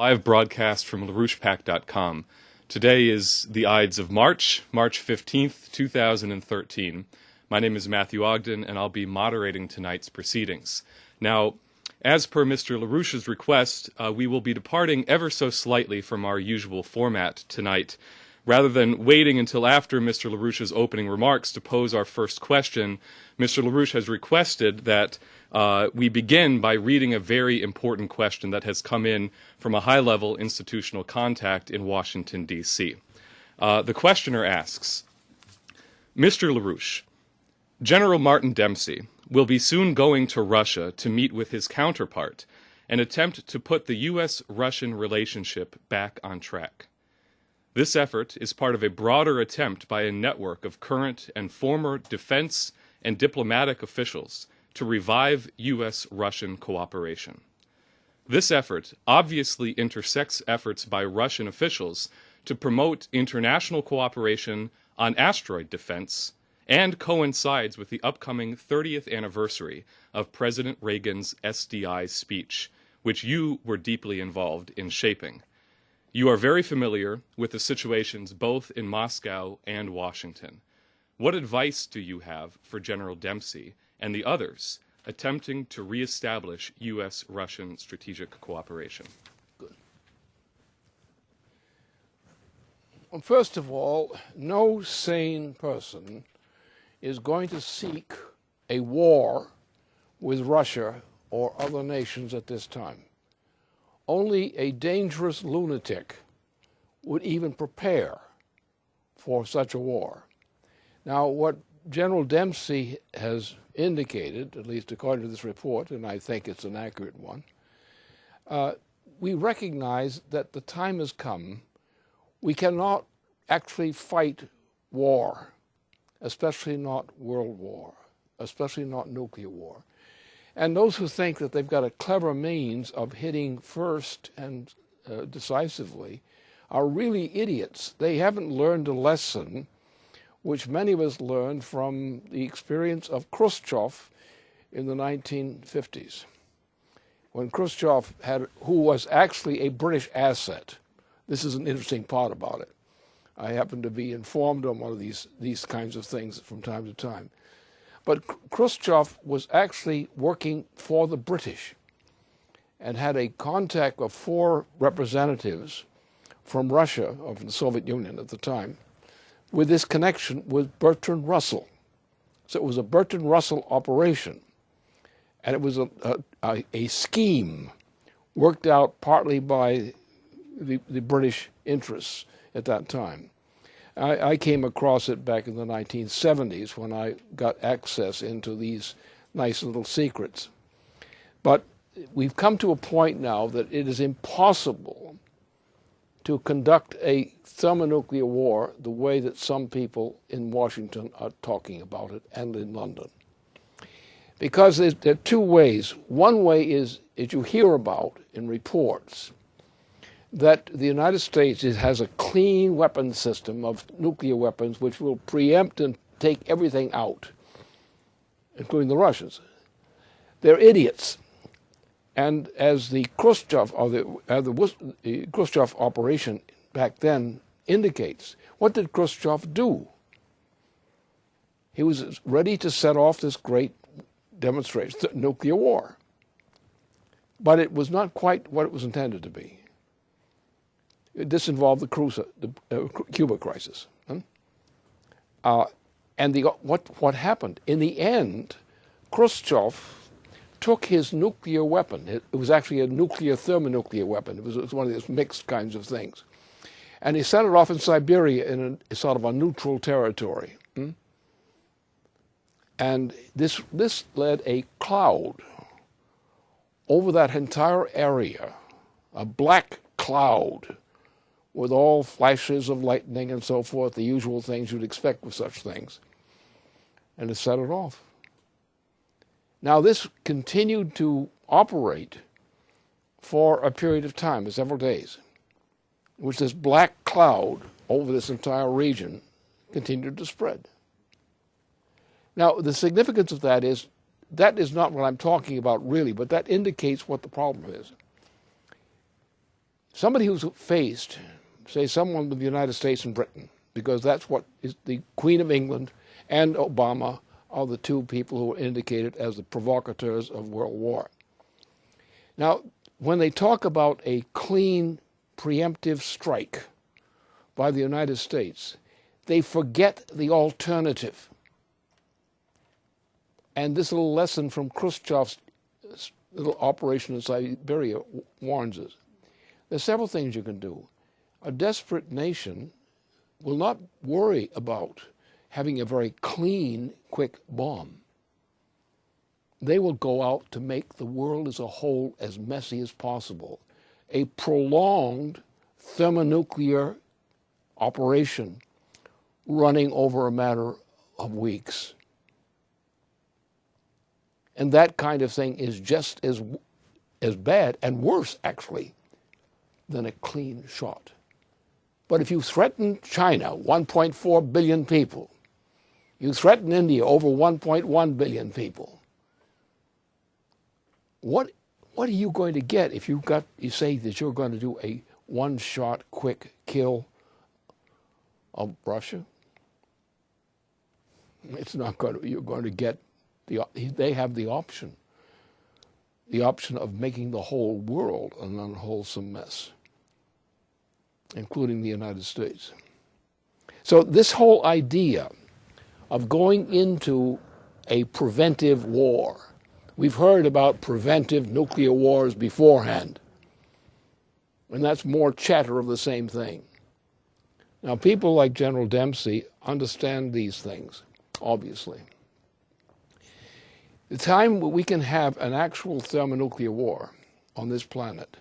Live broadcast from LaRouchepack.com. Today is the Ides of March 15th, 2013. My name is Matthew Ogden, and I'll be moderating tonight's proceedings. Now, as per Mr. LaRouche's request, we will be departing ever so slightly from our usual format tonight. Rather than waiting until after Mr. LaRouche's opening remarks to pose our first question, Mr. LaRouche has requested that we begin by reading a very important question that has come in from a high-level institutional contact in Washington, D.C. The questioner asks, Mr. LaRouche, General Martin Dempsey will be soon going to Russia to meet with his counterpart and attempt to put the U.S.-Russian relationship back on track. This effort is part of a broader attempt by a network of current and former defense and diplomatic officials to revive U.S.-Russian cooperation. This effort obviously intersects efforts by Russian officials to promote international cooperation on asteroid defense and coincides with the upcoming 30th anniversary of President Reagan's SDI speech, which you were deeply involved in shaping. You are very familiar with the situations both in Moscow and Washington. What advice do you have for General Dempsey and the others attempting to reestablish U.S.-Russian strategic cooperation? Good. Well, first of all, no sane person is going to seek a war with Russia or other nations at this time. Only a dangerous lunatic would even prepare for such a war. Now, what General Dempsey has indicated, at least according to this report, and I think it's an accurate one, we recognize that the time has come. We cannot actually fight war, especially not world war, especially not nuclear war. And those who think that they've got a clever means of hitting first and decisively are really idiots. They haven't learned a lesson which many of us learned from the experience of Khrushchev in the 1950s. When Khrushchev who was actually a British asset, this is an interesting part about it. I happen to be informed on one of these kinds of things from time to time. But Khrushchev was actually working for the British and had a contact of 4 representatives from Russia, or from the Soviet Union at the time, with this connection with Bertrand Russell. So it was a Bertrand Russell operation, and it was a scheme worked out partly by the British interests at that time. I came across it back in the 1970s when I got access into these nice little secrets. But we've come to a point now that it is impossible to conduct a thermonuclear war the way that some people in Washington are talking about it and in London. Because there are 2 ways. One way is, as you hear about in reports, that the United States has a clean weapon system of nuclear weapons which will preempt and take everything out, including the Russians. They're idiots. And as the Khrushchev, or the Khrushchev operation back then indicates, what did Khrushchev do? He was ready to set off this great demonstration, nuclear war. But it was not quite what it was intended to be. This involved the Cuba crisis. And what happened? In the end, Khrushchev took his nuclear weapon. It was actually a nuclear thermonuclear weapon. It was one of those mixed kinds of things. And he set it off in Siberia in a sort of a neutral territory. And this led a cloud over that entire area, a black cloud, with all flashes of lightning and so forth, the usual things you'd expect with such things. And it set it off. Now, this continued to operate for a period of time, several days, in which this black cloud over this entire region continued to spread. Now, the significance of that is not what I'm talking about really, but that indicates what the problem is. Somebody who's faced, say, someone with the United States and Britain, because that's what is the Queen of England and Obama are the two people who are indicated as the provocateurs of World War. Now, when they talk about a clean preemptive strike by the United States, they forget the alternative. And this little lesson from Khrushchev's little operation in Siberia warns us. There's several things you can do. A desperate nation will not worry about having a very clean, quick bomb. They will go out to make the world as a whole as messy as possible. A prolonged thermonuclear operation running over a matter of weeks. And that kind of thing is just as bad, and worse, actually, than a clean shot. But if you threaten China, 1.4 billion people, you threaten India, over 1.1 billion people, what are you going to get if you say that you're going to do a one-shot quick kill of Russia? It's not going to. You're going to get they have the option of making the whole world an unwholesome mess, including the United States. So this whole idea of going into a preventive war, we've heard about preventive nuclear wars beforehand, and that's more chatter of the same thing. Now, people like General Dempsey understand these things, obviously. The time we can have an actual thermonuclear war on this planet,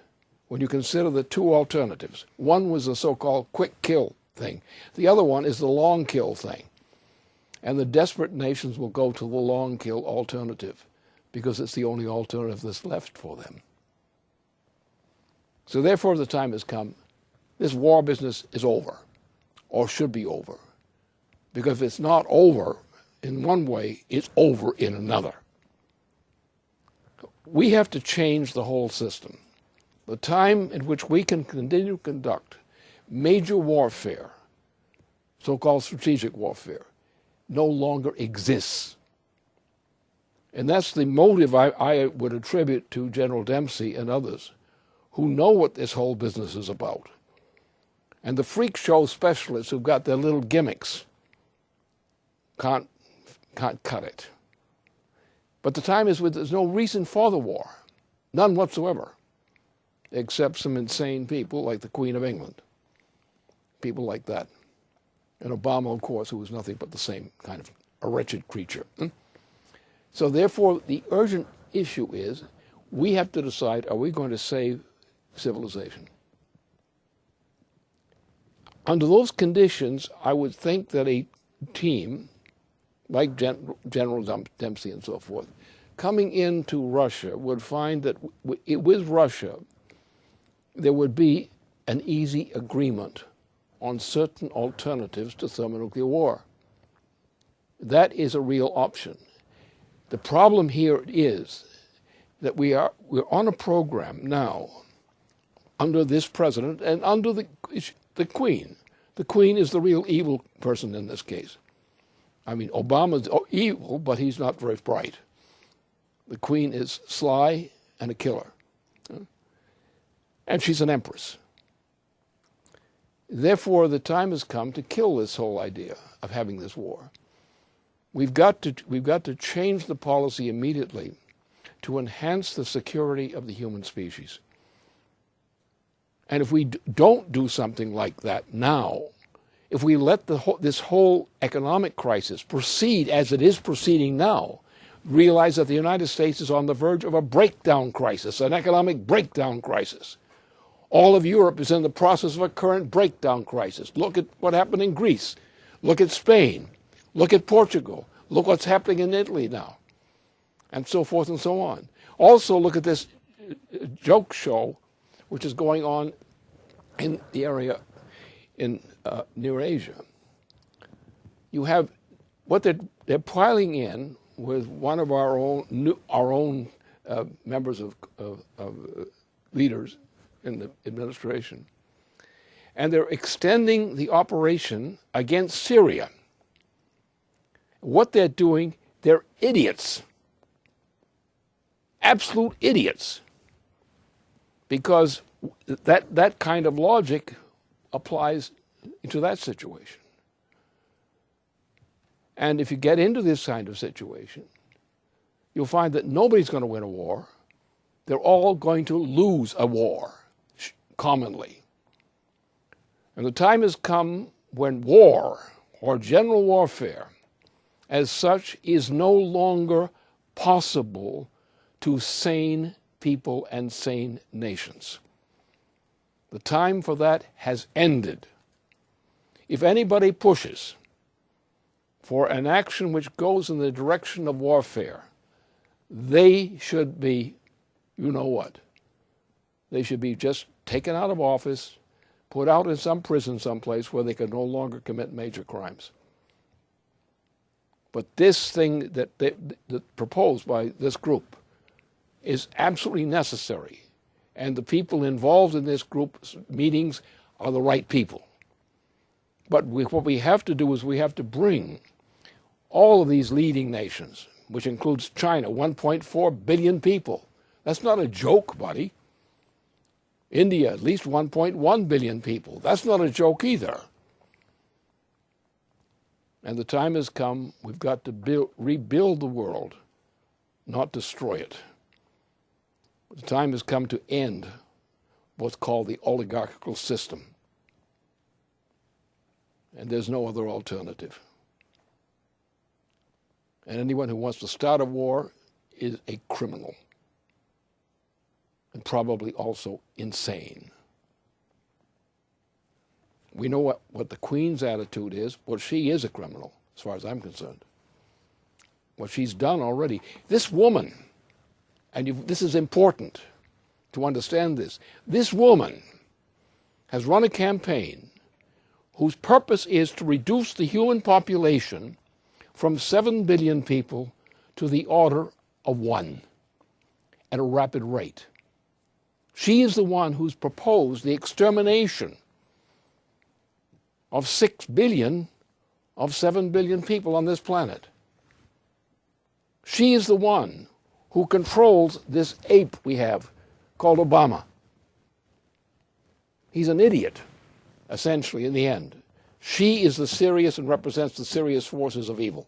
when you consider the two alternatives, one was the so-called quick kill thing, the other one is the long kill thing. And the desperate nations will go to the long kill alternative because it's the only alternative that's left for them. So therefore, the time has come. This war business is over, or should be over. Because if it's not over in one way, it's over in another. We have to change the whole system. The time in which we can continue to conduct major warfare, so-called strategic warfare, no longer exists. And that's the motive I would attribute to General Dempsey and others who know what this whole business is about. And the freak show specialists who've got their little gimmicks can't cut it. But the time is when there's no reason for the war, none whatsoever, except some insane people like the Queen of England, people like that. And Obama, of course, who was nothing but the same kind of a wretched creature. So therefore, the urgent issue is we have to decide, are we going to save civilization? Under those conditions, I would think that a team like General Dempsey and so forth, coming into Russia would find that with Russia, there would be an easy agreement on certain alternatives to thermonuclear war. That is a real option. The problem here is that we're on a program now under this president and under the Queen. The Queen is the real evil person in this case. I mean, Obama's evil, but he's not very bright. The Queen is sly and a killer. And she's an empress. Therefore, the time has come to kill this whole idea of having this war. We've got to change the policy immediately to enhance the security of the human species. And if we don't do something like that now, if we let this whole economic crisis proceed as it is proceeding now, realize that the United States is on the verge of a breakdown crisis, an economic breakdown crisis. All of Europe is in the process of a current breakdown crisis. Look at what happened in Greece. Look at Spain. Look at Portugal. Look what's happening in Italy now. And so forth and so on. Also look at this joke show which is going on in the area in near Asia. You have what they're piling in with one of our own members of leaders, in the administration. And they're extending the operation against Syria. What they're doing, they're idiots. Absolute idiots. Because that kind of logic applies to that situation. And if you get into this kind of situation, you'll find that nobody's going to win a war. They're all going to lose a war, commonly. And the time has come when war, or general warfare, as such, is no longer possible to sane people and sane nations. The time for that has ended. If anybody pushes for an action which goes in the direction of warfare, they should be, you know what? They should be just taken out of office, put out in some prison someplace where they can no longer commit major crimes. But this thing that proposed by this group is absolutely necessary. And the people involved in this group's meetings are the right people. But what we have to do is we have to bring all of these leading nations, which includes China, 1.4 billion people. That's not a joke, buddy. India, at least 1.1 billion people. That's not a joke either. And the time has come, we've got to rebuild the world, not destroy it. The time has come to end what's called the oligarchical system. And there's no other alternative. And anyone who wants to start a war is a criminal. And probably also insane. We know what the Queen's attitude is. Well, she is a criminal, as far as I'm concerned. What she's done already. This woman, and this is important to understand this, this woman has run a campaign whose purpose is to reduce the human population from 7 billion people to the order of 1 at a rapid rate. She is the one who's proposed the extermination of 6 billion of 7 billion people on this planet. She is the one who controls this ape we have called Obama. He's an idiot, essentially, in the end. She is the serious and represents the serious forces of evil.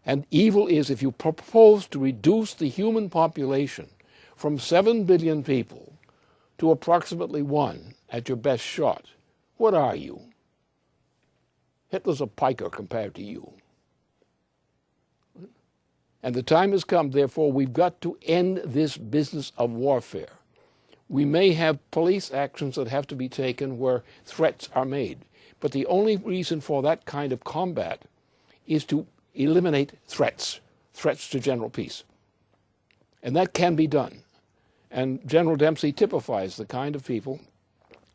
And evil is if you propose to reduce the human population from 7 billion people to approximately 1 at your best shot. What are you? Hitler's a piker compared to you. And the time has come, therefore, we've got to end this business of warfare. We may have police actions that have to be taken where threats are made. But the only reason for that kind of combat is to eliminate threats to general peace. And that can be done. And General Dempsey typifies the kind of people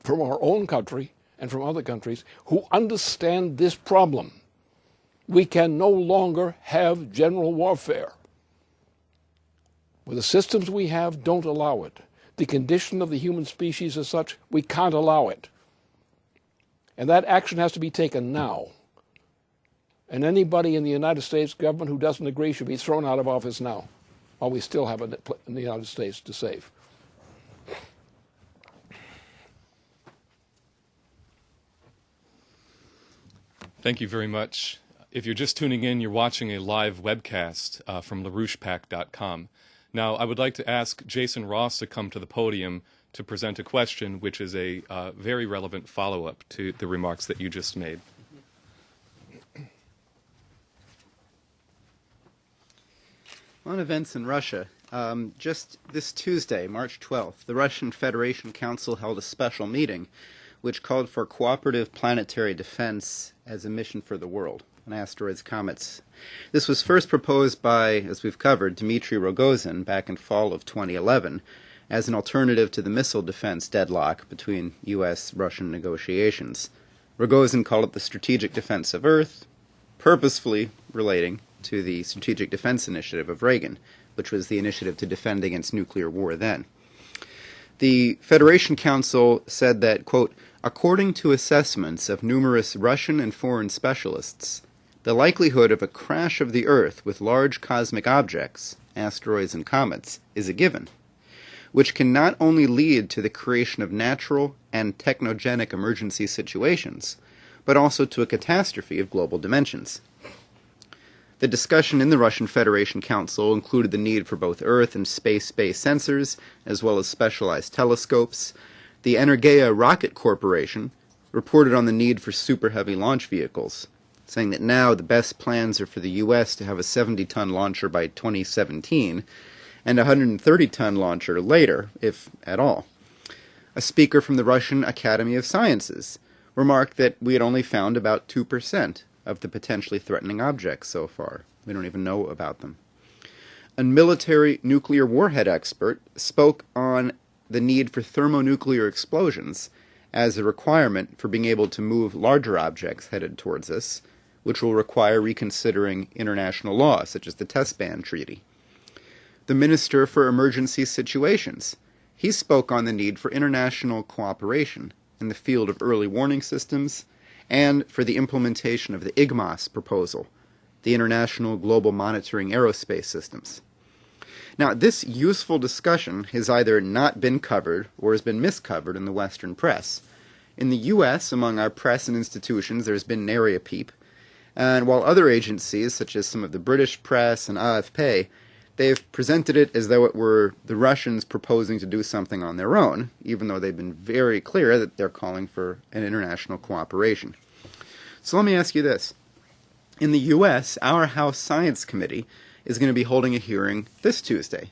from our own country and from other countries who understand this problem. We can no longer have general warfare. Well, the systems we have don't allow it. The condition of the human species is such, we can't allow it. And that action has to be taken now. And anybody in the United States government who doesn't agree should be thrown out of office now, while we still have it in the United States to save. Thank you very much. If you're just tuning in, you're watching a live webcast from LaRouchepack.com. Now, I would like to ask Jason Ross to come to the podium to present a question, which is a very relevant follow-up to the remarks that you just made. On events in Russia, just this Tuesday, March 12th, the Russian Federation Council held a special meeting which called for cooperative planetary defense as a mission for the world, on asteroids, comets. This was first proposed by, as we've covered, Dmitry Rogozin back in fall of 2011 as an alternative to the missile defense deadlock between U.S.-Russian negotiations. Rogozin called it the strategic defense of Earth, purposefully relating to the Strategic Defense Initiative of Reagan, which was the initiative to defend against nuclear war then. The Federation Council said that, quote, according to assessments of numerous Russian and foreign specialists, the likelihood of a crash of the Earth with large cosmic objects, asteroids and comets, is a given, which can not only lead to the creation of natural and technogenic emergency situations, but also to a catastrophe of global dimensions. The discussion in the Russian Federation Council included the need for both Earth and space-based sensors, as well as specialized telescopes. The Energeia Rocket Corporation reported on the need for super-heavy launch vehicles, saying that now the best plans are for the U.S. to have a 70-ton launcher by 2017 and a 130-ton launcher later, if at all. A speaker from the Russian Academy of Sciences remarked that we had only found about 2% of the potentially threatening objects so far. We don't even know about them. A military nuclear warhead expert spoke on the need for thermonuclear explosions as a requirement for being able to move larger objects headed towards us, which will require reconsidering international law, such as the Test Ban Treaty. The Minister for Emergency Situations, he spoke on the need for international cooperation in the field of early warning systems and for the implementation of the IGMOS proposal, the International Global Monitoring Aerospace Systems. Now, this useful discussion has either not been covered or has been miscovered in the Western press. In the U.S., among our press and institutions, there's been nary a peep, and while other agencies, such as some of the British press and AFP, they've presented it as though it were the Russians proposing to do something on their own, even though they've been very clear that they're calling for an international cooperation. So let me ask you this. In the U.S., our House Science Committee is going to be holding a hearing this Tuesday,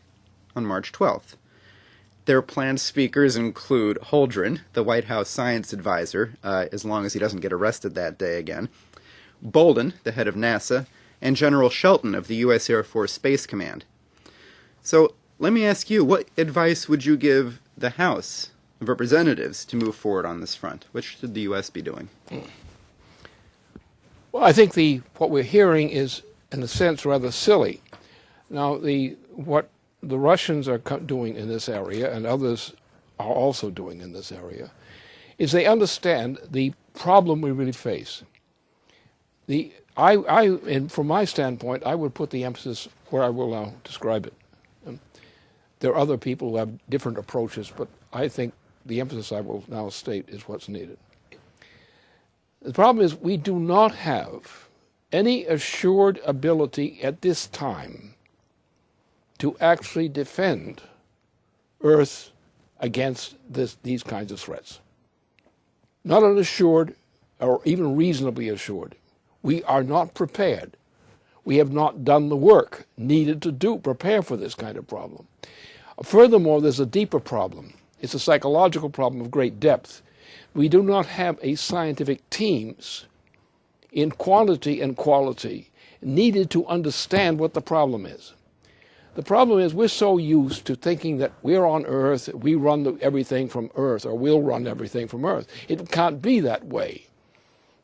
on March 12th. Their planned speakers include Holdren, the White House science advisor, as long as he doesn't get arrested that day again, Bolden, the head of NASA, and General Shelton of the U.S. Air Force Space Command. So let me ask you, what advice would you give the House of Representatives to move forward on this front? What should the U.S. be doing? Well, I think what we're hearing is, in a sense, rather silly. Now, what the Russians are doing in this area, and others are also doing in this area, is they understand the problem we really face. And from my standpoint, I would put the emphasis where I will now describe it. There are other people who have different approaches, but I think the emphasis I will now state is what's needed. The problem is we do not have any assured ability at this time to actually defend Earth against these kinds of threats. Not an assured or even reasonably assured. We are not prepared. We have not done the work needed to prepare for this kind of problem. Furthermore, there's a deeper problem. It's a psychological problem of great depth. We do not have a scientific teams in quantity and quality needed to understand what the problem is. The problem is we're so used to thinking that we're on Earth, we run everything from Earth, or we'll run everything from Earth. It can't be that way.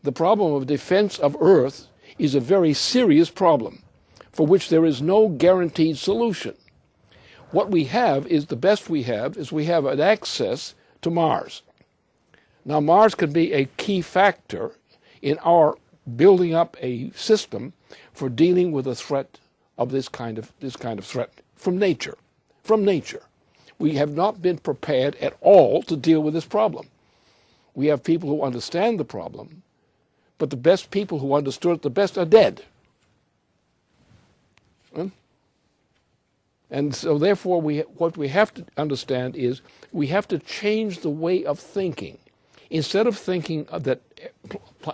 The problem of defense of Earth is a very serious problem for which there is no guaranteed solution. What we have is the best we have is we have an access to Mars. Now, Mars can be a key factor in our building up a system for dealing with a threat of this kind of threat from nature. From nature. We have not been prepared at all to deal with this problem. We have people who understand the problem, but the best people who understood it the best are dead. And so therefore what we have to understand is we have to change the way of thinking. Instead of thinking that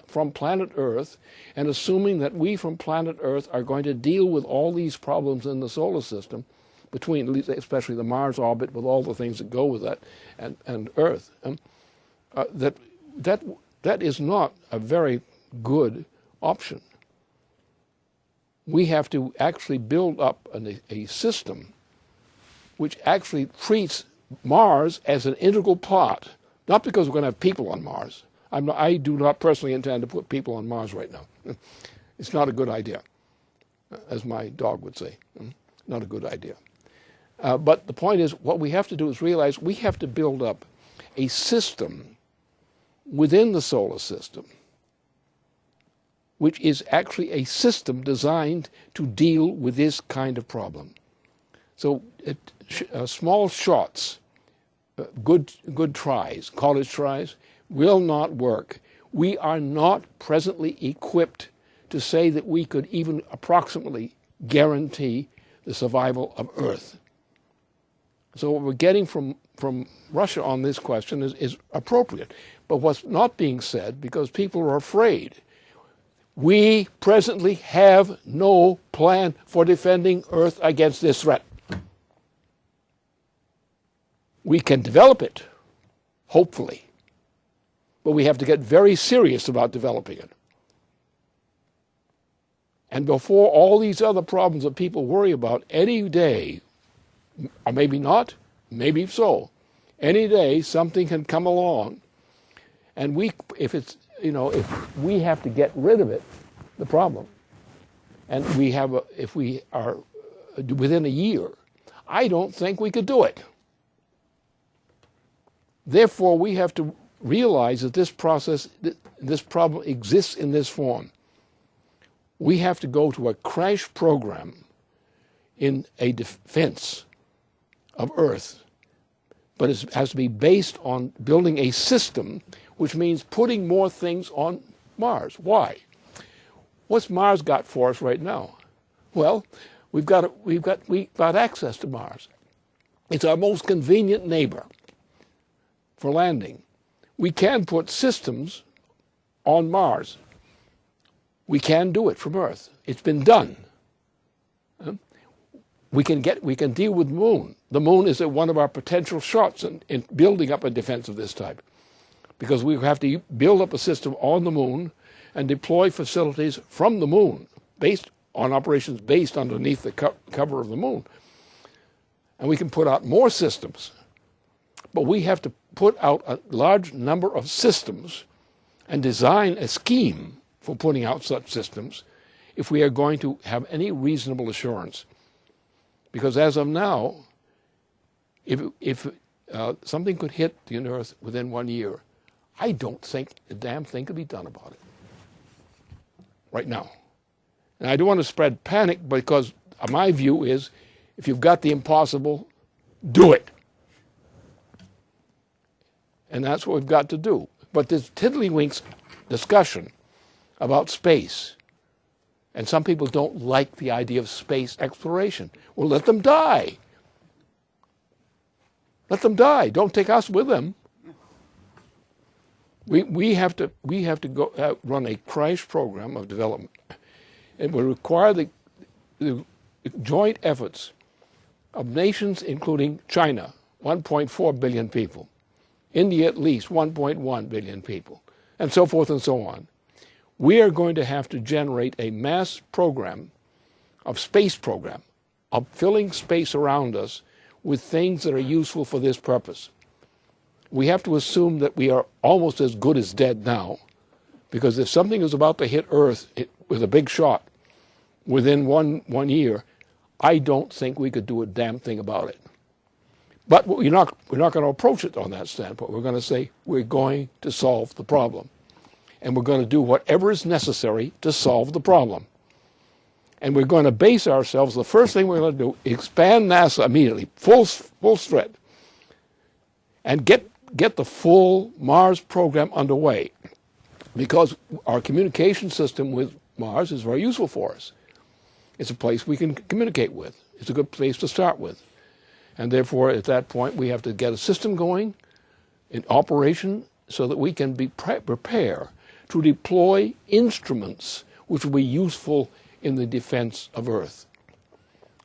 from planet Earth and assuming that we from planet Earth are going to deal with all these problems in the solar system, between especially the Mars orbit with all the things that go with that, and Earth, that is not a very good option. We have to actually build up a system which actually treats Mars as an integral part. Not because we're going to have people on Mars. I do not personally intend to put people on Mars right now. It's not a good idea, as my dog would say. Not a good idea. But the point is, what we have to do is realize we have to build up a system within the solar system, which is actually a system designed to deal with this kind of problem. So small shots, good tries, college tries, will not work. We are not presently equipped to say that we could even approximately guarantee the survival of Earth. So what we're getting from Russia on this question is appropriate. But what's not being said, because people are afraid, we presently have no plan for defending Earth against this threat. We can develop it, hopefully, but we have to get very serious about developing it. And before all these other problems that people worry about, any day, or maybe not, maybe so, any day something can come along, and if we have to get rid of it, the problem, and if we are within a year, I don't think we could do it. Therefore, we have to realize that this problem exists in this form. We have to go to a crash program in a defense of Earth, but it has to be based on building a system, which means putting more things on Mars. Why? What's Mars got for us right now? Well, we've got access to Mars. It's our most convenient neighbor for landing. We can put systems on Mars. We can do it from Earth. It's been done. We can deal with the moon. The moon is one of our potential shots in building up a defense of this type, because we have to build up a system on the moon and deploy facilities from the moon based on operations based underneath the cover of the moon. And we can put out more systems, but we have to put out a large number of systems and design a scheme for putting out such systems if we are going to have any reasonable assurance. Because as of now, if something could hit the Earth within 1 year, I don't think a damn thing could be done about it right now. And I don't want to spread panic, because my view is, if you've got the impossible, do it. And that's what we've got to do. But this tiddlywinks discussion about space, and some people don't like the idea of space exploration. Well, let them die. Let them die. Don't take us with them. We have to go run a crash program of development. It will require the joint efforts of nations, including China, 1.4 billion people, India at least 1.1 billion people, and so forth and so on. We are going to have to generate a mass program of filling space around us with things that are useful for this purpose. We have to assume that we are almost as good as dead now, because if something is about to hit Earth with a big shot within one year, I don't think we could do a damn thing about it. But we're not going to approach it on that standpoint. We're going to say we're going to solve the problem. And we're going to do whatever is necessary to solve the problem. And we're going to base ourselves, the first thing we're going to do, expand NASA immediately, full threat, and get the full Mars program underway. Because our communication system with Mars is very useful for us. It's a place we can communicate with. It's a good place to start with. And therefore, at that point, we have to get a system going in operation so that we can prepare to deploy instruments which will be useful in the defense of Earth.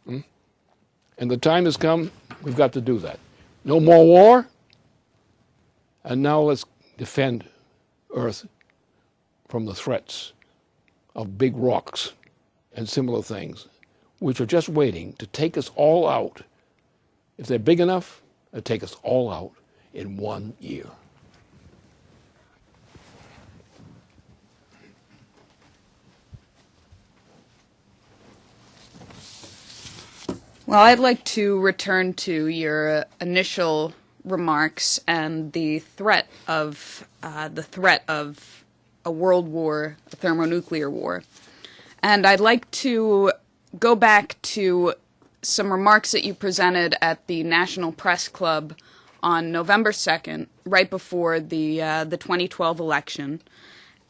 And the time has come, we've got to do that. No more war, and now let's defend Earth from the threats of big rocks and similar things, which are just waiting to take us all out. If they're big enough, they'll take us all out in 1 year. Well, I'd like to return to your initial remarks and the threat of a world war, a thermonuclear war. And I'd like to go back to some remarks that you presented at the National Press Club on November 2nd, right before the 2012 election.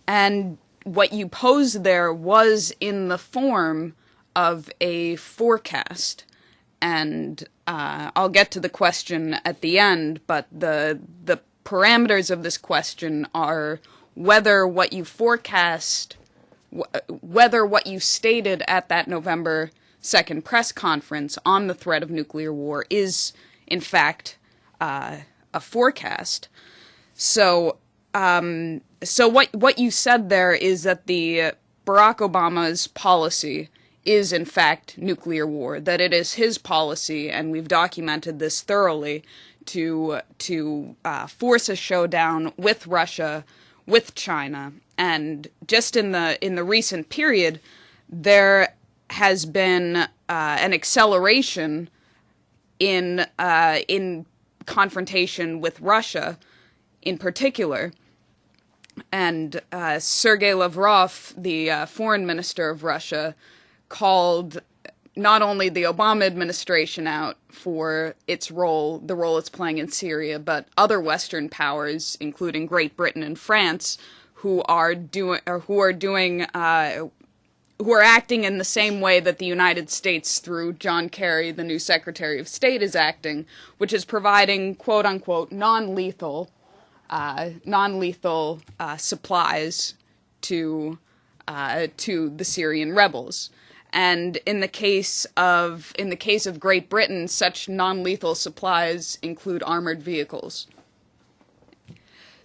And what you posed there was in the form of a forecast. And I'll get to the question at the end, but the parameters of this question are whether what you forecast, whether what you stated at that November 2nd press conference on the threat of nuclear war is, in fact, a forecast. So what you said there is that the Barack Obama's policy is in fact nuclear war, that it is his policy, and we've documented this thoroughly, to force a showdown with Russia, with China. And just in the recent period, there has been an acceleration in confrontation with Russia in particular. And Sergei Lavrov, the foreign minister of Russia, called not only the Obama administration out for its role, the role it's playing in Syria, but other Western powers, including Great Britain and France, who are acting in the same way that the United States, through John Kerry, the new Secretary of State, is acting, which is providing quote unquote non-lethal supplies to the Syrian rebels. And in the case of Great Britain, such non-lethal supplies include armored vehicles.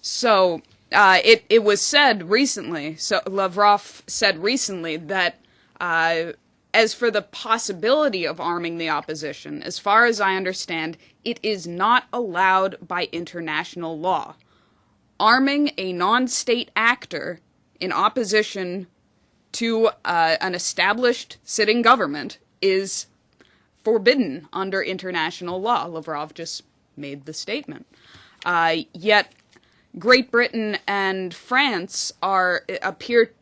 So it was said recently. So Lavrov said recently that as for the possibility of arming the opposition, as far as I understand, it is not allowed by international law. Arming a non-state actor in opposition to an established sitting government is forbidden under international law. Lavrov just made the statement. Yet Great Britain and France appear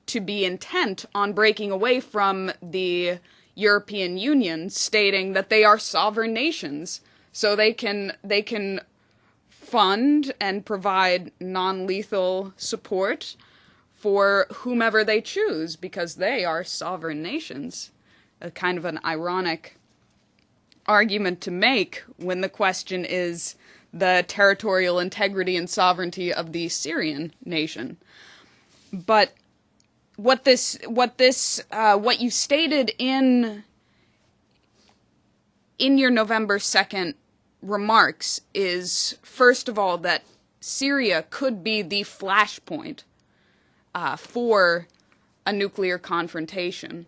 to be intent on breaking away from the European Union, stating that they are sovereign nations, so they can fund and provide non-lethal support for whomever they choose, because they are sovereign nations. A kind of an ironic argument to make when the question is the territorial integrity and sovereignty of the Syrian nation. But what you stated in your November 2nd remarks is, first of all, that Syria could be the flashpoint for a nuclear confrontation,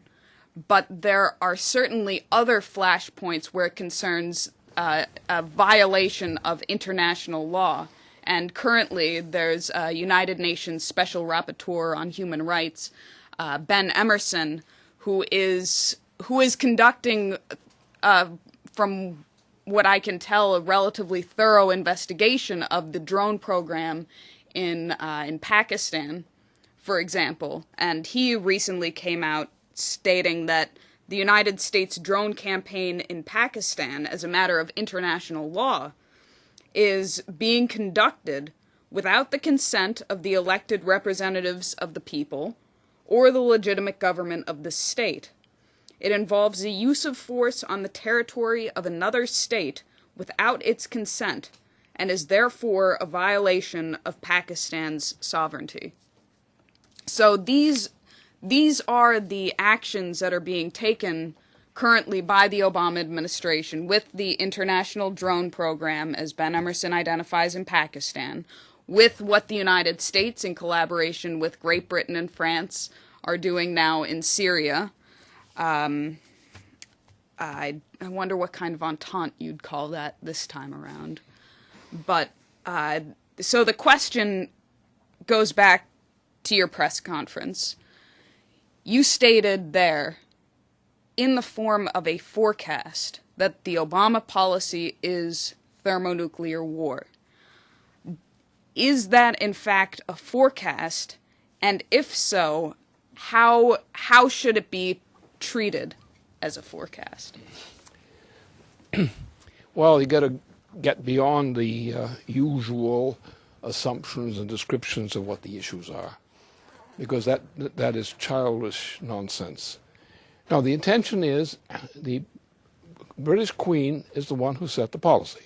but there are certainly other flashpoints where it concerns a violation of international law. And currently, there's a United Nations Special Rapporteur on Human Rights, Ben Emerson, who is conducting, from what I can tell, a relatively thorough investigation of the drone program in Pakistan, for example. And he recently came out stating that the United States drone campaign in Pakistan, as a matter of international law, is being conducted without the consent of the elected representatives of the people or the legitimate government of the state. It involves the use of force on the territory of another state without its consent, and is therefore a violation of Pakistan's sovereignty. So these are the actions that are being taken currently by the Obama administration with the international drone program, as Ben Emerson identifies, in Pakistan, with what the United States, in collaboration with Great Britain and France, are doing now in Syria. I wonder what kind of entente you'd call that this time around. But, so the question goes back to your press conference. You stated there in the form of a forecast that the Obama policy is thermonuclear war. Is that in fact a forecast? And if so, how should it be treated as a forecast? Well, you got to get beyond the usual assumptions and descriptions of what the issues are, because that is childish nonsense. Now, the intention is the British Queen is the one who set the policy.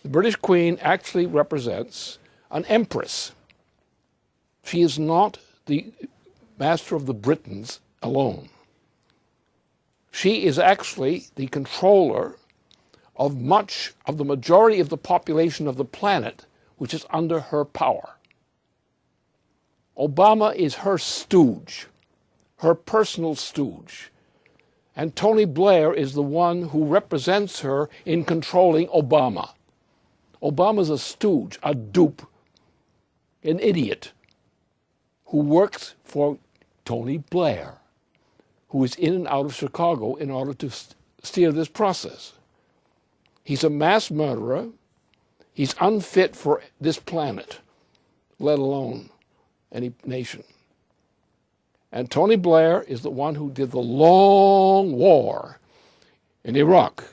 The British Queen actually represents an empress. She is not the master of the Britons alone. She is actually the controller of much of the majority of the population of the planet, which is under her power. Obama is her stooge, her personal stooge. And Tony Blair is the one who represents her in controlling Obama. Obama's a stooge, a dupe, an idiot who works for Tony Blair, who is in and out of Chicago in order to steer this process. He's a mass murderer. He's unfit for this planet, let alone any nation. And Tony Blair is the one who did the long war in Iraq.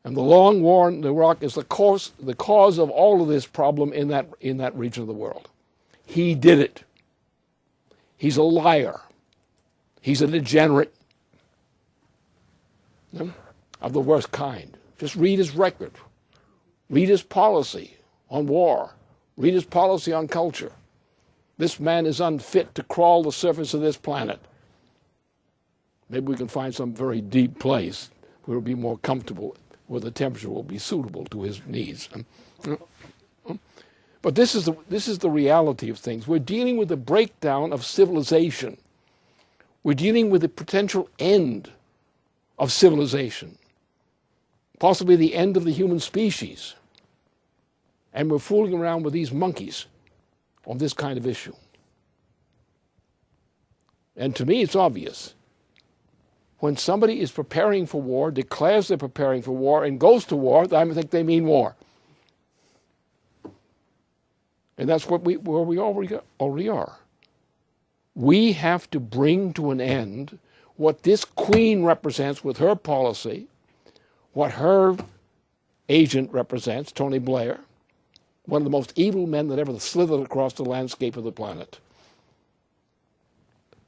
And the long war in Iraq is the cause of all of this problem in that region of the world. He did it. He's a liar. He's a degenerate of the worst kind. Just read his record. Read his policy on war. Read his policy on culture. This man is unfit to crawl the surface of this planet. Maybe we can find some very deep place where it'll be more comfortable, where the temperature will be suitable to his needs. But this is the reality of things. We're dealing with the breakdown of civilization. We're dealing with the potential end of civilization, possibly the end of the human species. And we're fooling around with these monkeys on this kind of issue. And to me, it's obvious. When somebody is preparing for war, declares they're preparing for war, and goes to war, I think they mean war. And that's where we already are. We have to bring to an end what this queen represents with her policy, what her agent represents, Tony Blair, one of the most evil men that ever slithered across the landscape of the planet.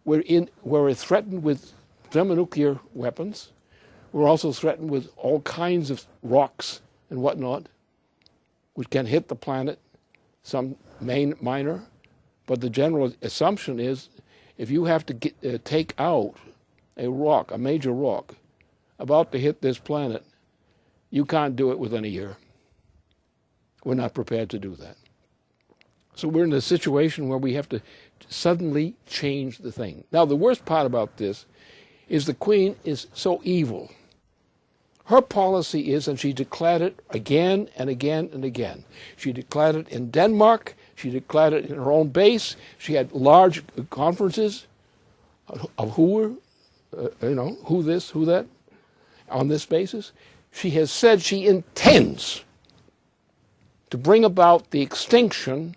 We're threatened with thermonuclear weapons. We're also threatened with all kinds of rocks and whatnot, which can hit the planet, some minor. But the general assumption is if you have to take out a rock, a major rock, about to hit this planet, you can't do it within a year. We're not prepared to do that. So we're in a situation where we have to suddenly change the thing. Now, the worst part about this is the Queen is so evil. Her policy is, and she declared it again and again and again. She declared it in Denmark. She declared it in her own base. She had large conferences of who this, who that, on this basis. She has said she intends to bring about the extinction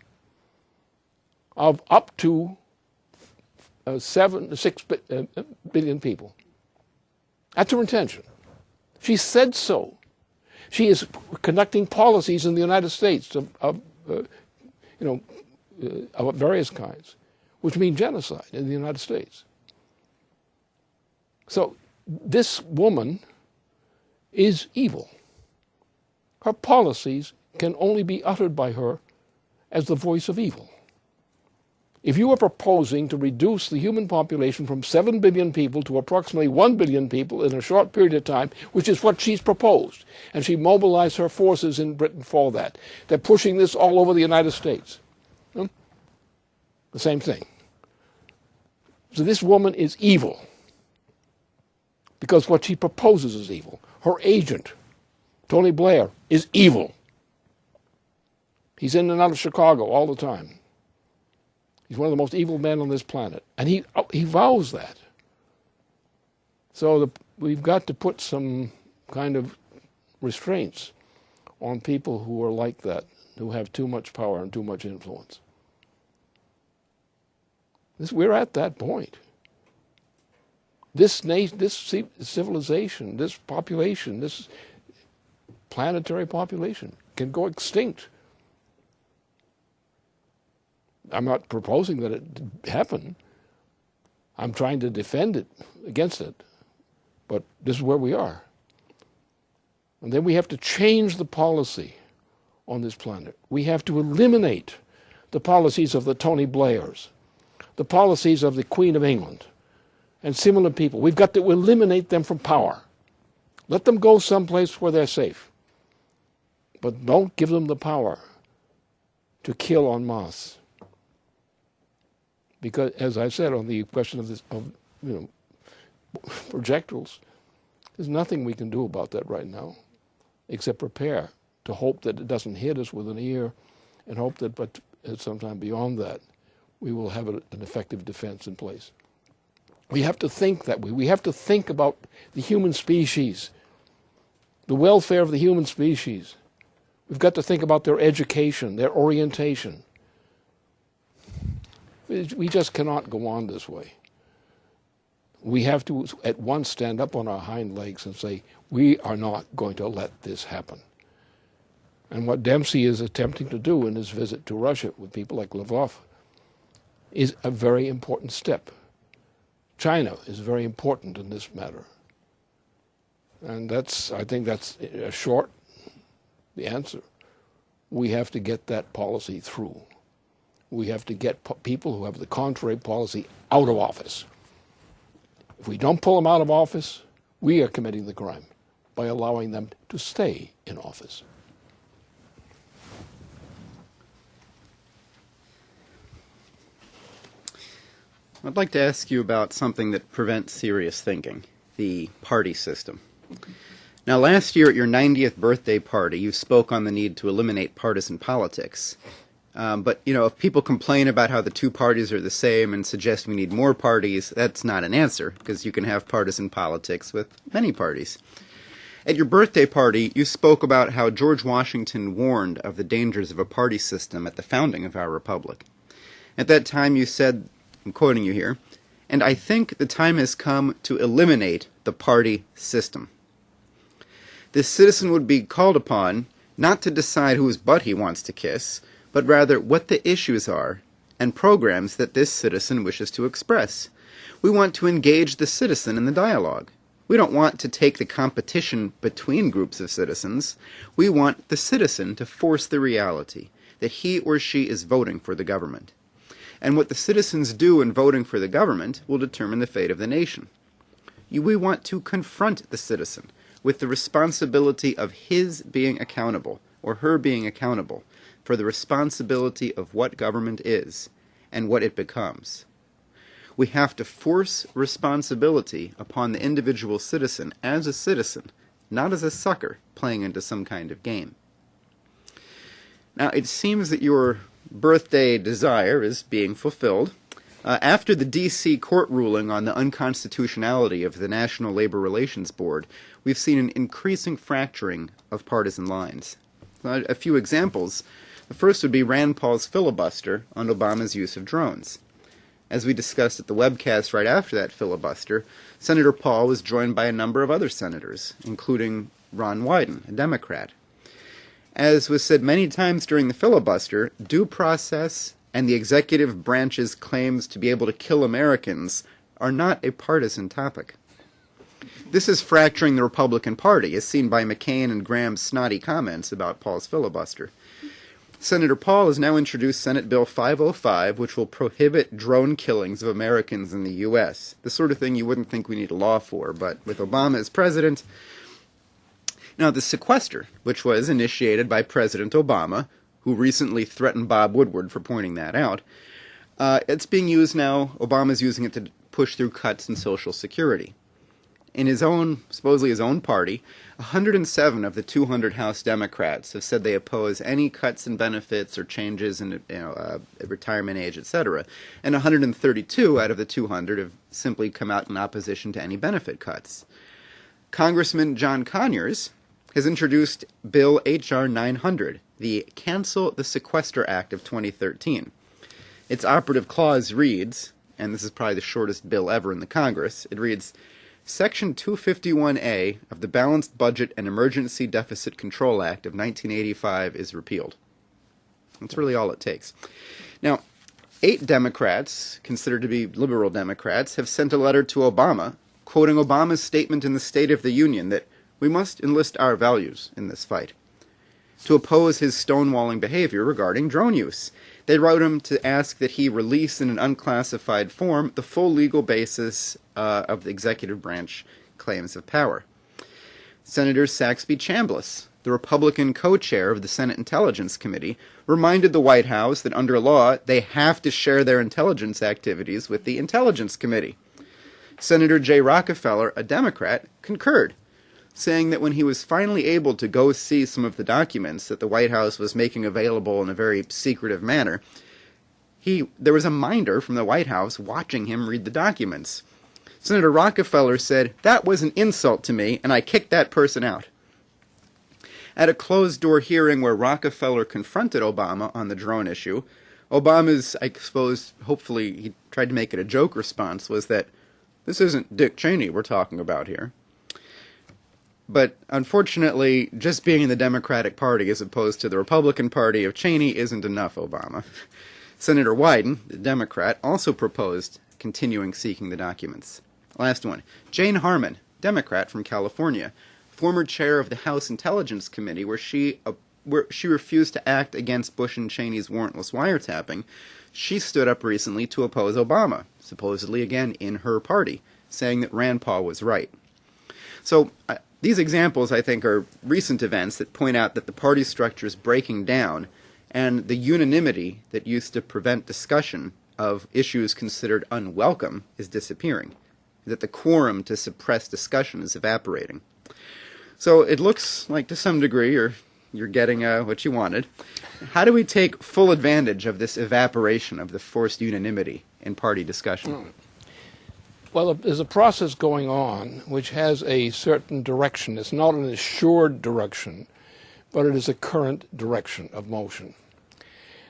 of up to 6 billion people. That's her intention. She said so. She is conducting policies in the United States of various kinds, which mean genocide in the United States. So this woman is evil. Her policies can only be uttered by her as the voice of evil. If you are proposing to reduce the human population from 7 billion people to approximately 1 billion people in a short period of time, which is what she's proposed, and she mobilized her forces in Britain for that, they're pushing this all over the United States. The same thing. So this woman is evil because what she proposes is evil. Her agent, Tony Blair, is evil. He's in and out of Chicago all the time. He's one of the most evil men on this planet. And he vows that. So we've got to put some kind of restraints on people who are like that, who have too much power and too much influence. We're at that point. This civilization, this population, this planetary population can go extinct. I'm not proposing that it happen. I'm trying to defend it against it. But this is where we are. And then we have to change the policy on this planet. We have to eliminate the policies of the Tony Blairs, the policies of the Queen of England, and similar people. We've got to eliminate them from power. Let them go someplace where they're safe. But don't give them the power to kill en masse. Because, as I said on the question of projectiles, there's nothing we can do about that right now, except prepare to hope that it doesn't hit us with an ear, and hope that, but sometime beyond that, we will have an effective defense in place. We have to think that way. We have to think about the human species, the welfare of the human species. We've got to think about their education, their orientation. We just cannot go on this way. We have to at once stand up on our hind legs and say, we are not going to let this happen. And what Dempsey is attempting to do in his visit to Russia with people like Lavrov is a very important step. China is very important in this matter. And I think that's the answer. We have to get that policy through. We have to get people who have the contrary policy out of office. If we don't pull them out of office, we are committing the crime by allowing them to stay in office. I'd like to ask you about something that prevents serious thinking, the party system. Now, last year at your 90th birthday party, you spoke on the need to eliminate partisan politics. But, if people complain about how the two parties are the same and suggest we need more parties, that's not an answer, because you can have partisan politics with many parties. At your birthday party, you spoke about how George Washington warned of the dangers of a party system at the founding of our republic. At that time, you said, I'm quoting you here, "And I think the time has come to eliminate the party system." This citizen would be called upon not to decide whose butt he wants to kiss, but rather what the issues are and programs that this citizen wishes to express. We want to engage the citizen in the dialogue. We don't want to take the competition between groups of citizens. We want the citizen to force the reality that he or she is voting for the government. And what the citizens do in voting for the government will determine the fate of the nation. We want to confront the citizen with the responsibility of his being accountable, or her being accountable, for the responsibility of what government is and what it becomes. We have to force responsibility upon the individual citizen as a citizen, not as a sucker playing into some kind of game. Now, it seems that your birthday desire is being fulfilled. After the D.C. court ruling on the unconstitutionality of the National Labor Relations Board, we've seen an increasing fracturing of partisan lines. A few examples. The first would be Rand Paul's filibuster on Obama's use of drones. As we discussed at the webcast right after that filibuster, Senator Paul was joined by a number of other senators, including Ron Wyden, a Democrat. As was said many times during the filibuster, due process and the executive branch's claims to be able to kill Americans are not a partisan topic. This is fracturing the Republican Party, as seen by McCain and Graham's snotty comments about Paul's filibuster. Senator Paul has now introduced Senate Bill 505, which will prohibit drone killings of Americans in the U.S., the sort of thing you wouldn't think we need a law for, but with Obama as president. Now, the sequester, which was initiated by President Obama, who recently threatened Bob Woodward for pointing that out, it's being used now. Obama's using it to push through cuts in Social Security. in supposedly his own party, 107 of the 200 House Democrats have said they oppose any cuts in benefits or changes in retirement age, etc. And 132 out of the 200 have simply come out in opposition to any benefit cuts. Congressman John Conyers has introduced Bill H.R. 900, the Cancel the Sequester Act of 2013. Its operative clause reads, and this is probably the shortest bill ever in the Congress, it reads, Section 251A of the Balanced Budget and Emergency Deficit Control Act of 1985 is repealed. That's really all it takes. Now, 8 Democrats, considered to be liberal Democrats, have sent a letter to Obama, quoting Obama's statement in the State of the Union that we must enlist our values in this fight, to oppose his stonewalling behavior regarding drone use. They wrote him to ask that he release in an unclassified form the full legal basis of the executive branch claims of power. Senator Saxby Chambliss, the Republican co-chair of the Senate Intelligence Committee, reminded the White House that under law they have to share their intelligence activities with the Intelligence Committee. Senator Jay Rockefeller, a Democrat, concurred, saying that when he was finally able to go see some of the documents that the White House was making available in a very secretive manner, there was a minder from the White House watching him read the documents. Senator Rockefeller said, "That was an insult to me, and I kicked that person out." At a closed-door hearing where Rockefeller confronted Obama on the drone issue, Obama's, I suppose, hopefully he tried to make it a joke response, was that this isn't Dick Cheney we're talking about here. But unfortunately, just being in the Democratic Party as opposed to the Republican Party of Cheney isn't enough, Obama. Senator Wyden, the Democrat, also proposed continuing seeking the documents. Last one. Jane Harman, Democrat from California, former chair of the House Intelligence Committee, where she refused to act against Bush and Cheney's warrantless wiretapping. She stood up recently to oppose Obama, supposedly again in her party, saying that Rand Paul was right. So these examples, I think, are recent events that point out that the party structure is breaking down and the unanimity that used to prevent discussion of issues considered unwelcome is disappearing, that the quorum to suppress discussion is evaporating. So it looks like to some degree you're getting what you wanted. How do we take full advantage of this evaporation of the forced unanimity in party discussion? Well, there's a process going on which has a certain direction. It's not an assured direction, but it is a current direction of motion.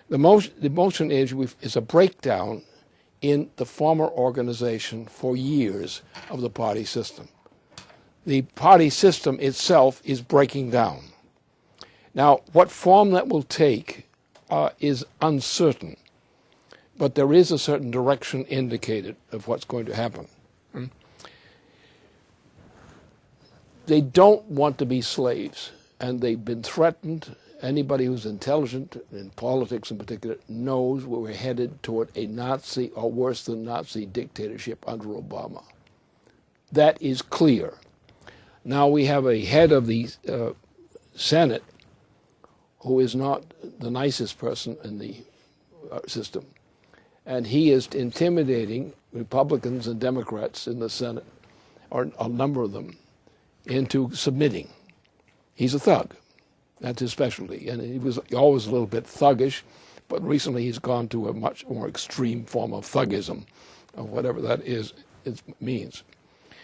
The motion is a breakdown in the former organization for years of the party system. The party system itself is breaking down. Now, what form that will take is uncertain, but there is a certain direction indicated of what's going to happen. They don't want to be slaves, and they've been threatened. Anybody who's intelligent in politics in particular knows we're headed toward a Nazi or worse than Nazi dictatorship under Obama. That is clear. Now we have a head of the Senate who is not the nicest person in the system, and he is intimidating Republicans and Democrats in the Senate, or a number of them, into submitting. He's a thug. That's his specialty. And he was always a little bit thuggish, but recently he's gone to a much more extreme form of thuggism, or whatever that is, it means.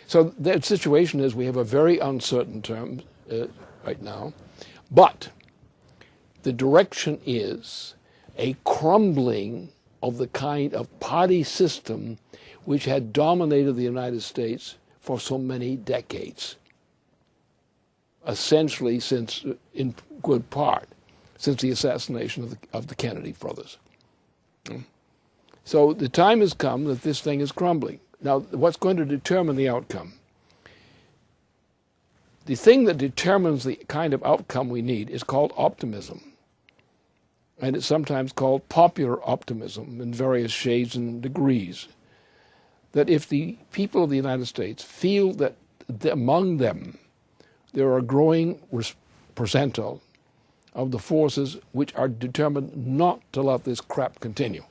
So the situation is we have a very uncertain term right now, but the direction is a crumbling of the kind of party system which had dominated the United States for so many decades. Essentially since, in good part, since the assassination of the Kennedy brothers. So the time has come that this thing is crumbling. Now, what's going to determine the outcome? The thing that determines the kind of outcome we need is called optimism. And it's sometimes called popular optimism in various shades and degrees. That if the people of the United States feel that among them there are a growing percentile of the forces which are determined not to let this crap continue,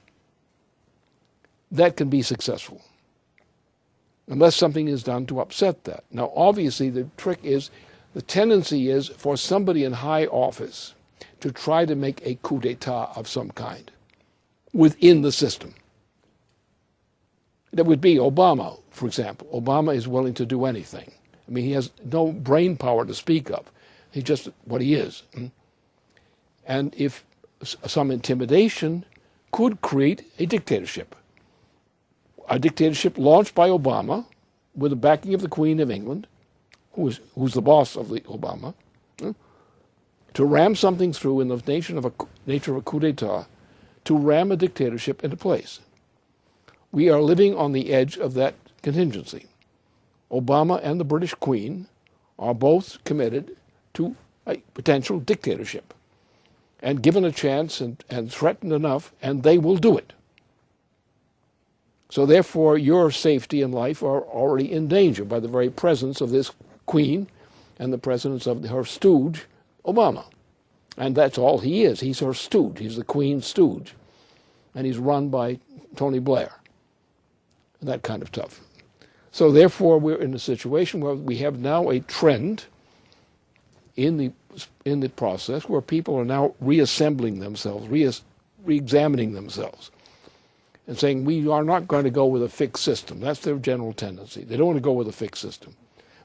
that can be successful. unless something is done to upset that. Now, obviously, the tendency is for somebody in high office to try to make a coup d'etat of some kind within the system. That would be Obama, for example. Obama is willing to do anything. I mean, he has no brain power to speak of. He's just what he is. And if some intimidation could create a dictatorship launched by Obama with the backing of the Queen of England, who's the boss of the Obama, to ram something through in the nature of a coup d'etat, to ram a dictatorship into place. We are living on the edge of that contingency. Obama and the British Queen are both committed to a potential dictatorship, and given a chance and threatened enough, and they will do it. So therefore, your safety and life are already in danger by the very presence of this Queen and the presence of her stooge, Obama. And that's all he is. He's her stooge. He's the Queen's stooge. And he's run by Tony Blair. That kind of stuff. So therefore, we're in a situation where we have now a trend in the process where people are now reassembling themselves, re-examining themselves, and saying, we are not going to go with a fixed system. That's their general tendency. They don't want to go with a fixed system.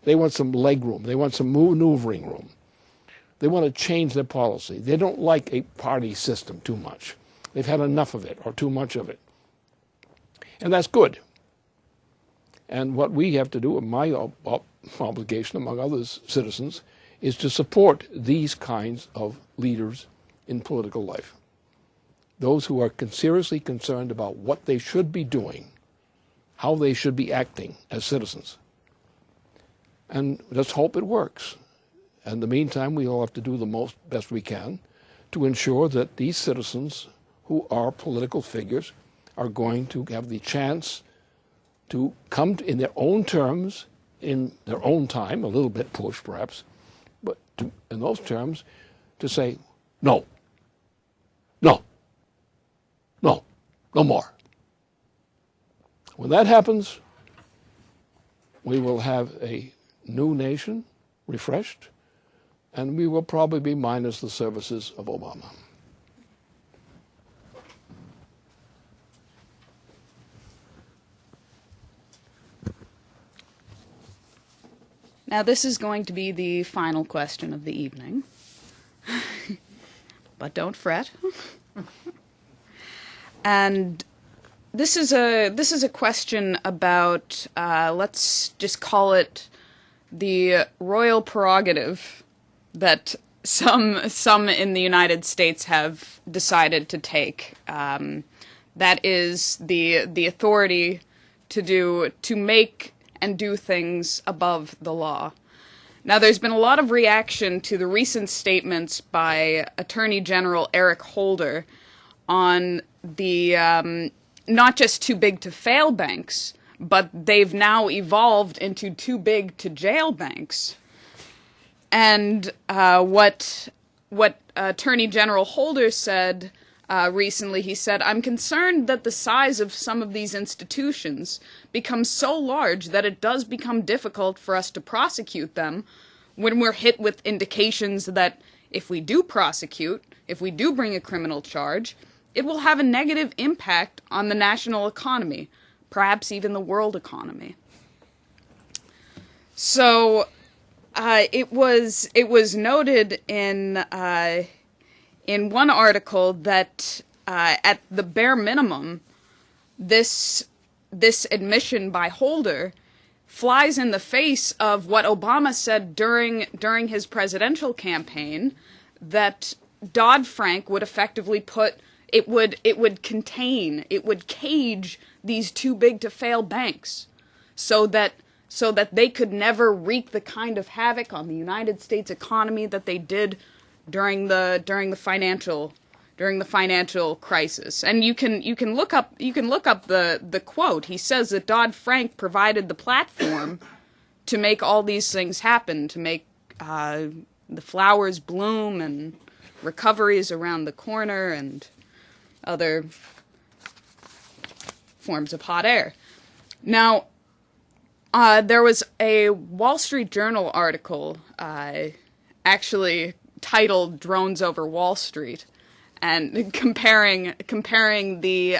They want some leg room. They want some maneuvering room. They want to change their policy. They don't like a party system too much. They've had enough of it or too much of it. And that's good. And what we have to do, my obligation among other citizens, is to support these kinds of leaders in political life. Those who are seriously concerned about what they should be doing, how they should be acting as citizens. And let's hope it works. And in the meantime, we all have to do the best we can to ensure that these citizens who are political figures are going to have the chance to come in their own terms, in their own time, a little bit pushed perhaps, but in those terms, to say, no, no, no, no more. When that happens, we will have a new nation, refreshed, and we will probably be minus the services of Obama. Now, this is going to be the final question of the evening. But don't fret. And this is a question about, let's just call it the royal prerogative that some in the United States have decided to take. That is the authority to make and do things above the law. Now, there's been a lot of reaction to the recent statements by Attorney General Eric Holder on the not just too big to fail banks, but they've now evolved into too big to jail banks. And what Attorney General Holder said recently, he said, "I'm concerned that the size of some of these institutions becomes so large that it does become difficult for us to prosecute them when we're hit with indications that if we do prosecute, if we do bring a criminal charge, it will have a negative impact on the national economy, perhaps even the world economy." So it was noted in one article that at the bare minimum, this admission by Holder flies in the face of what Obama said during his presidential campaign, that Dodd-Frank would effectively it would cage these too big to fail banks so that they could never wreak the kind of havoc on the United States economy that they did during the financial crisis. And you can look up the quote. He says that Dodd-Frank provided the platform to make all these things happen, to make the flowers bloom and recoveries around the corner and other forms of hot air. Now, There was a Wall Street Journal article, actually titled "Drones Over Wall Street," and comparing the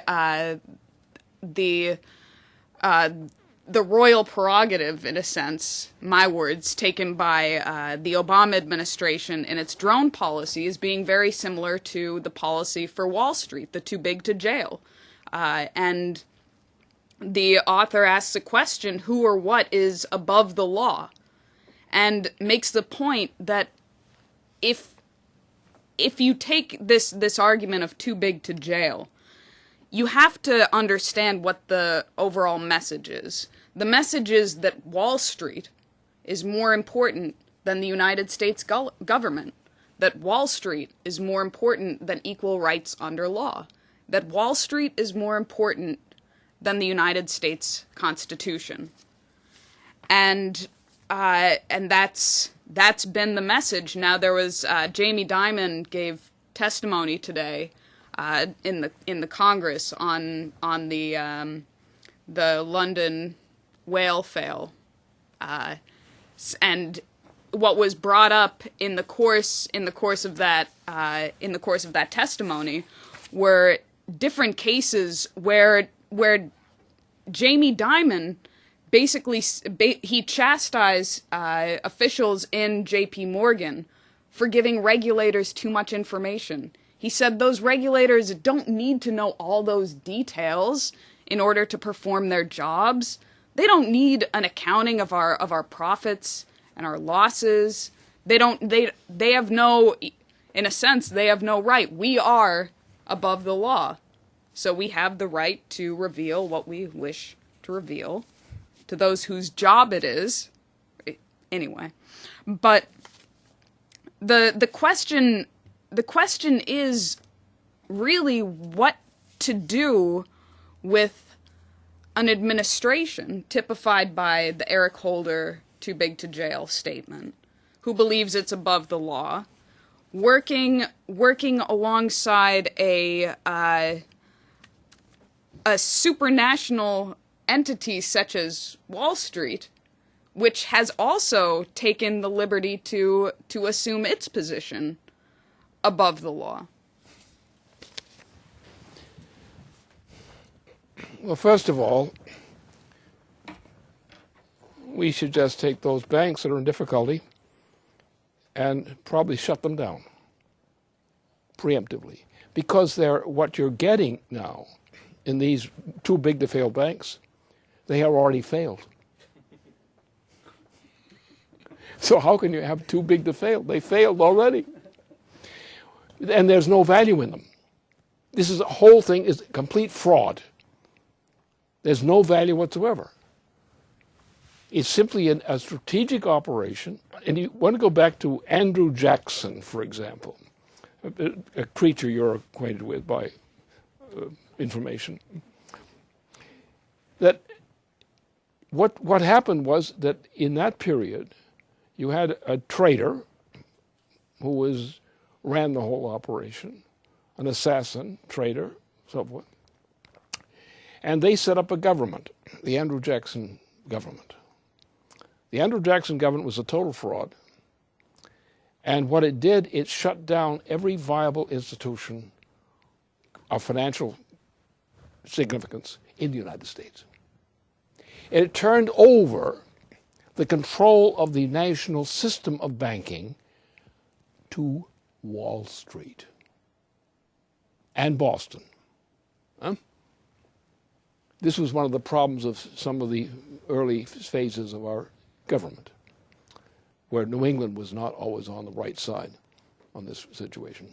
royal prerogative, in a sense, my words, taken by the Obama administration in its drone policy as being very similar to the policy for Wall Street, the too big to jail. And the author asks the question, who or what is above the law? And makes the point that if you take this argument of too big to jail, you have to understand what the overall message is. The message is that Wall Street is more important than the United States government, that Wall Street is more important than equal rights under law, that Wall Street is more important than the United States Constitution. And that's been the message. Now, there was Jamie Dimon gave testimony today in the Congress on the London whale fail, and what was brought up in the course of that testimony were different cases where Jamie Dimon basically he chastised officials in J.P. Morgan for giving regulators too much information. He said those regulators don't need to know all those details in order to perform their jobs. They don't need an accounting of our profits and our losses. They have no, in a sense, they have no right. We are above the law. So we have the right to reveal what we wish to reveal to those whose job it is. Anyway, but the question is really what to do with an administration typified by the Eric Holder too big to jail statement, who believes it's above the law, working alongside a supranational entity such as Wall Street, which has also taken the liberty to assume its position above the law. Well, first of all, we should just take those banks that are in difficulty and probably shut them down preemptively, because what you're getting now in these too big to fail banks, they have already failed. So how can you have too big to fail? They failed already. And there's no value in them. The whole thing is complete fraud. There's no value whatsoever. It's simply a strategic operation. And you want to go back to Andrew Jackson, for example, a creature you're acquainted with by information. That what happened was that in that period, you had a trader who ran the whole operation, an assassin, trader, so forth. And they set up a government, the Andrew Jackson government. The Andrew Jackson government was a total fraud. And what it did, it shut down every viable institution of financial significance in the United States. It turned over the control of the national system of banking to Wall Street and Boston. This was one of the problems of some of the early phases of our government, where New England was not always on the right side on this situation.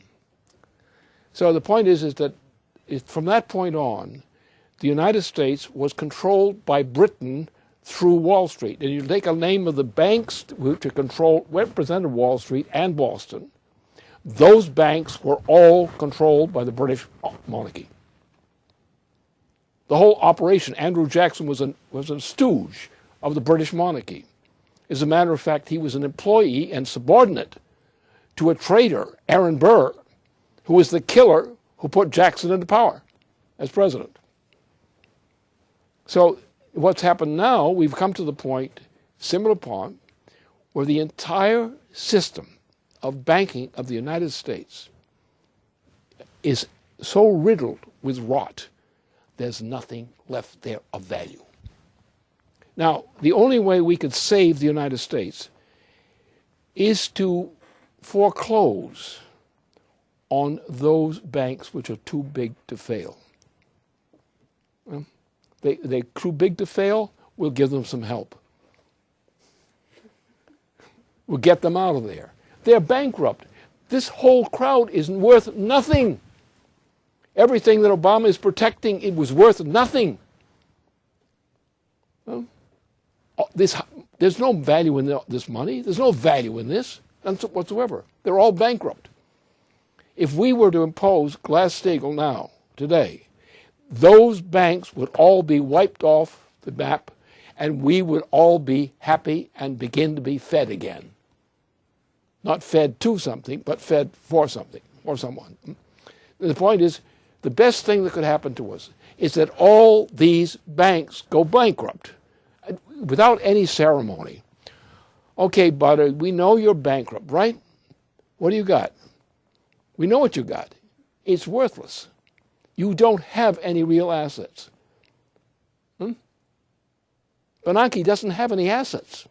So the point is that from that point on, the United States was controlled by Britain through Wall Street. And you take a name of the banks to represented Wall Street and Boston. Those banks were all controlled by the British monarchy. The whole operation, Andrew Jackson was a stooge of the British monarchy. As a matter of fact, he was an employee and subordinate to a trader, Aaron Burr, who was the killer who put Jackson into power as president. So What's happened now, we've come to the point, similar point, where the entire system of banking of the United States is so riddled with rot, there's nothing left there of value. Now, the only way we could save the United States is to foreclose on those banks which are too big to fail. They're too big to fail, we'll give them some help. We'll get them out of there. They're bankrupt. This whole crowd is worth nothing. Everything that Obama is protecting, it was worth nothing. Well, there's no value in this money. There's no value in this whatsoever. They're all bankrupt. If we were to impose Glass-Steagall now, today, those banks would all be wiped off the map, and we would all be happy and begin to be fed again. Not fed to something, but fed for something, or someone. The point is, the best thing that could happen to us is that all these banks go bankrupt without any ceremony. Okay, Butter, we know you're bankrupt, right? What do you got? We know what you got. It's worthless. You don't have any real assets. Bernanke doesn't have any assets.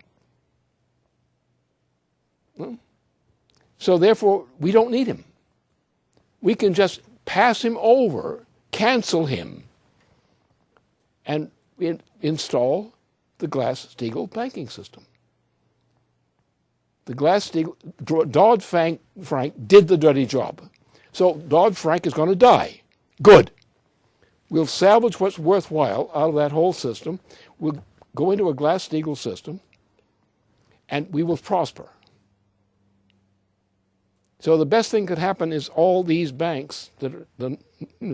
So therefore, we don't need him. We can just pass him over, cancel him, and install the Glass-Steagall banking system. The Glass-Steagall, Dodd-Frank did the dirty job. So Dodd-Frank is going to die. Good. We'll salvage what's worthwhile out of that whole system. We'll go into a Glass-Steagall system, and we will prosper. So the best thing could happen is all these banks that are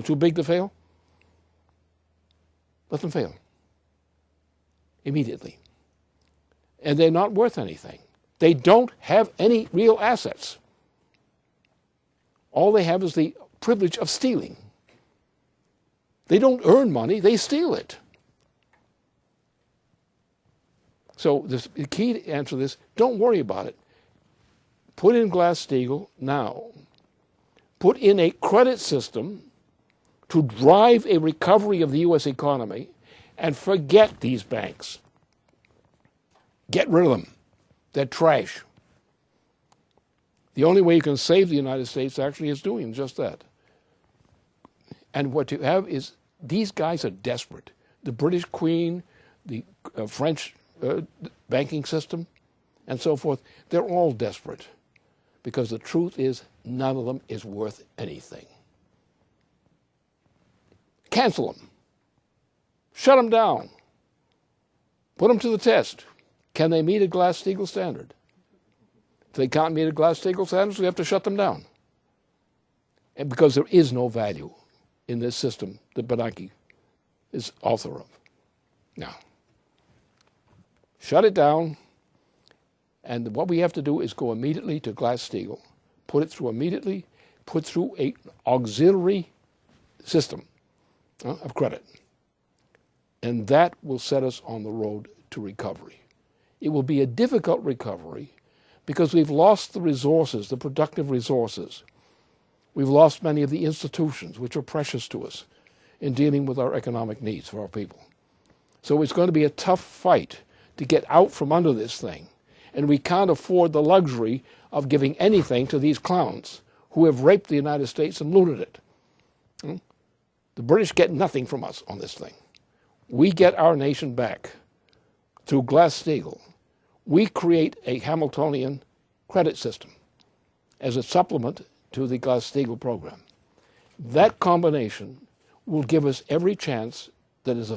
too big to fail, let them fail immediately. And they're not worth anything. They don't have any real assets. All they have is the privilege of stealing. They don't earn money, they steal it. So the key to answer this, don't worry about it. Put in Glass-Steagall now. Put in a credit system to drive a recovery of the U.S. economy, and forget these banks. Get rid of them. They're trash. The only way you can save the United States actually is doing just that. And what you have is these guys are desperate. The British Queen, the French banking system, and so forth, they're all desperate. Because the truth is, none of them is worth anything. Cancel them. Shut them down. Put them to the test. Can they meet a Glass-Steagall standard? If they can't meet a Glass-Steagall standard, we have to shut them down. And because there is no value in this system that Bernanke is author of. Now, shut it down. And what we have to do is go immediately to Glass-Steagall, put it through immediately, put through an auxiliary system of credit. And that will set us on the road to recovery. It will be a difficult recovery because we've lost the resources, the productive resources. We've lost many of the institutions which are precious to us in dealing with our economic needs for our people. So it's going to be a tough fight to get out from under this thing. And we can't afford the luxury of giving anything to these clowns who have raped the United States and looted it. The British get nothing from us on this thing. We get our nation back through Glass-Steagall. We create a Hamiltonian credit system as a supplement to the Glass-Steagall program. That combination will give us every chance that is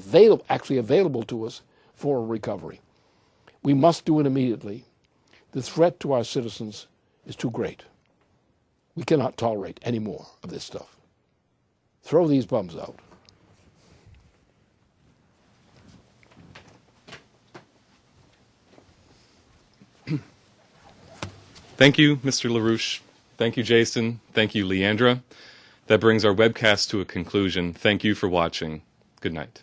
actually available to us for a recovery. We must do it immediately. The threat to our citizens is too great. We cannot tolerate any more of this stuff. Throw these bums out. Thank you, Mr. LaRouche. Thank you, Jason. Thank you, Leandra. That brings our webcast to a conclusion. Thank you for watching. Good night.